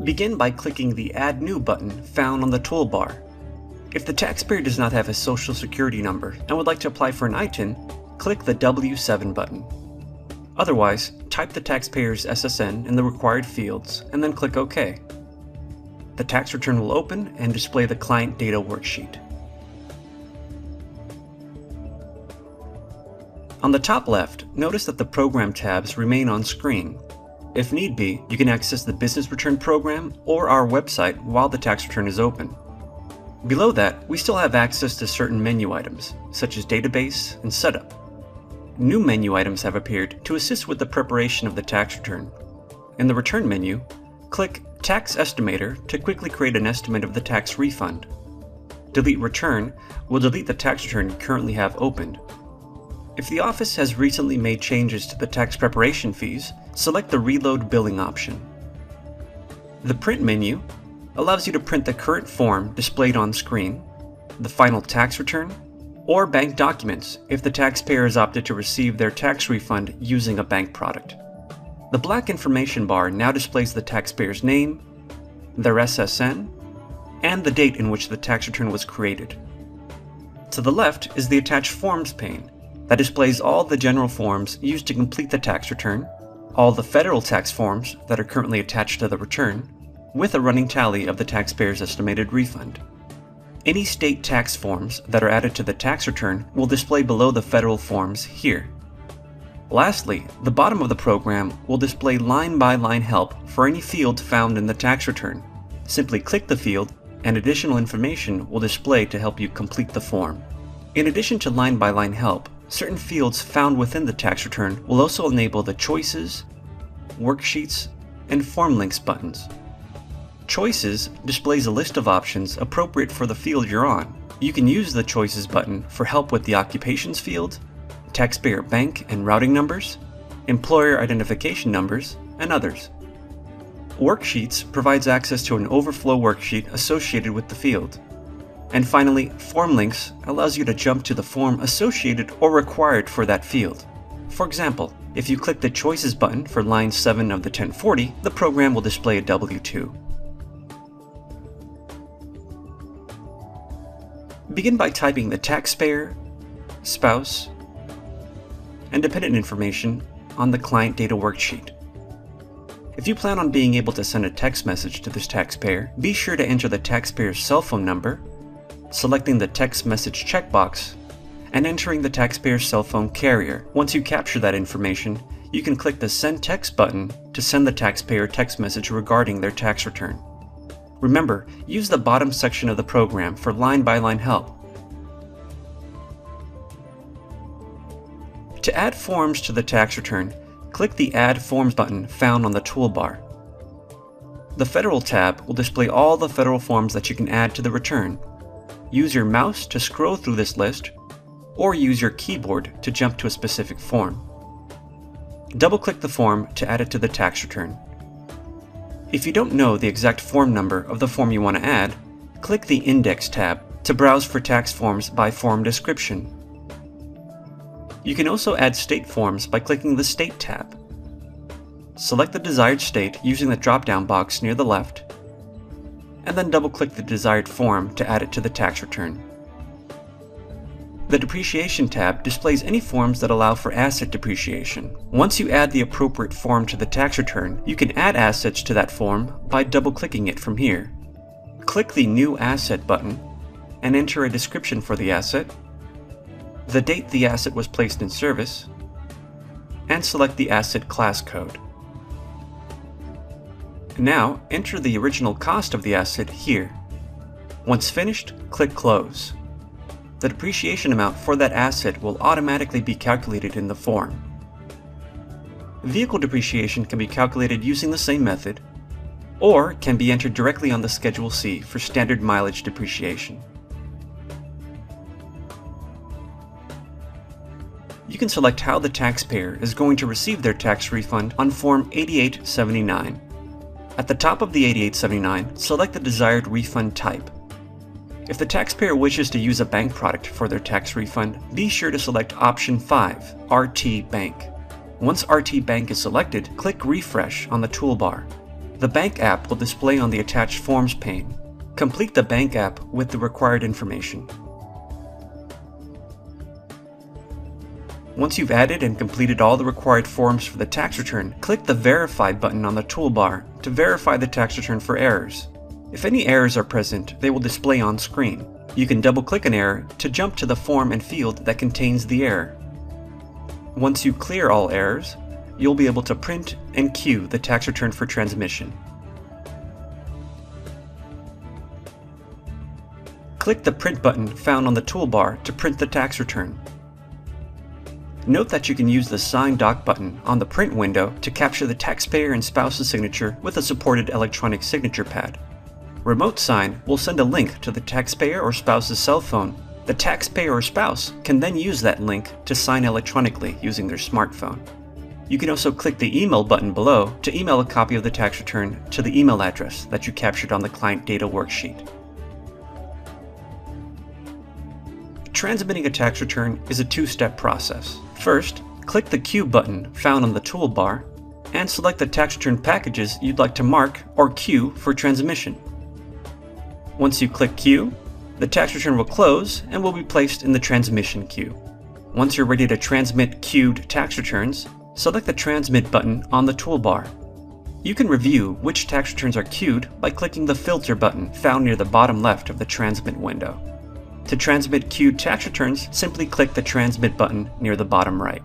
Begin by clicking the Add New button found on the toolbar. If the taxpayer does not have a Social Security number and would like to apply for an ITIN, click the W7 button. Otherwise, type the taxpayer's SSN in the required fields and then click OK. The tax return will open and display the client data worksheet. On the top left, notice that the Program tabs remain on screen. If need be, you can access the Business Return Program or our website while the tax return is open. Below that, we still have access to certain menu items, such as Database and Setup. New menu items have appeared to assist with the preparation of the tax return. In the Return menu, click Tax Estimator to quickly create an estimate of the tax refund. Delete Return will delete the tax return you currently have opened. If the office has recently made changes to the tax preparation fees, select the Reload Billing option. The Print menu allows you to print the current form displayed on screen, the final tax return, or bank documents if the taxpayer has opted to receive their tax refund using a bank product. The black information bar now displays the taxpayer's name, their SSN, and the date in which the tax return was created. To the left is the Attached Forms pane that displays all the general forms used to complete the tax return, all the federal tax forms that are currently attached to the return, with a running tally of the taxpayer's estimated refund. Any state tax forms that are added to the tax return will display below the federal forms here. Lastly, the bottom of the program will display line-by-line help for any field found in the tax return. Simply click the field and additional information will display to help you complete the form. In addition to line-by-line help, certain fields found within the tax return will also enable the Choices, Worksheets, and Form Links buttons. Choices displays a list of options appropriate for the field you're on. You can use the Choices button for help with the Occupations field, taxpayer bank and routing numbers, employer identification numbers, and others. Worksheets provides access to an overflow worksheet associated with the field. And finally, Form Links allows you to jump to the form associated or required for that field. For example, if you click the Choices button for line 7 of the 1040, the program will display a W-2. Begin by typing the taxpayer, spouse, and dependent information on the client data worksheet. If you plan on being able to send a text message to this taxpayer, be sure to enter the taxpayer's cell phone number, selecting the text message checkbox, and entering the taxpayer's cell phone carrier. Once you capture that information, you can click the Send Text button to send the taxpayer a text message regarding their tax return. Remember, use the bottom section of the program for line-by-line help. To add forms to the tax return, click the Add Forms button found on the toolbar. The Federal tab will display all the federal forms that you can add to the return. Use your mouse to scroll through this list, or use your keyboard to jump to a specific form. Double-click the form to add it to the tax return. If you don't know the exact form number of the form you want to add, click the Index tab to browse for tax forms by form description. You can also add state forms by clicking the State tab. Select the desired state using the drop-down box near the left, and then double-click the desired form to add it to the tax return. The Depreciation tab displays any forms that allow for asset depreciation. Once you add the appropriate form to the tax return, you can add assets to that form by double-clicking it from here. Click the New Asset button and enter a description for the asset, the date the asset was placed in service, and select the asset class code. Now, enter the original cost of the asset here. Once finished, click Close. The depreciation amount for that asset will automatically be calculated in the form. Vehicle depreciation can be calculated using the same method, or can be entered directly on the Schedule C for standard mileage depreciation. You can select how the taxpayer is going to receive their tax refund on Form 8879. At the top of the 8879, select the desired refund type. If the taxpayer wishes to use a bank product for their tax refund, be sure to select Option 5, RT Bank. Once RT Bank is selected, click Refresh on the toolbar. The Bank app will display on the attached Forms pane. Complete the Bank app with the required information. Once you've added and completed all the required forms for the tax return, click the Verify button on the toolbar to verify the tax return for errors. If any errors are present, they will display on screen. You can double-click an error to jump to the form and field that contains the error. Once you clear all errors, you'll be able to print and queue the tax return for transmission. Click the Print button found on the toolbar to print the tax return. Note that you can use the Sign Doc button on the print window to capture the taxpayer and spouse's signature with a supported electronic signature pad. Remote Sign will send a link to the taxpayer or spouse's cell phone. The taxpayer or spouse can then use that link to sign electronically using their smartphone. You can also click the Email button below to email a copy of the tax return to the email address that you captured on the client data worksheet. Transmitting a tax return is a two-step process. First, click the Queue button found on the toolbar and select the tax return packages you'd like to mark or queue for transmission. Once you click Queue, the tax return will close and will be placed in the transmission queue. Once you're ready to transmit queued tax returns, select the Transmit button on the toolbar. You can review which tax returns are queued by clicking the Filter button found near the bottom left of the Transmit window. To transmit queued tax returns, simply click the Transmit button near the bottom right.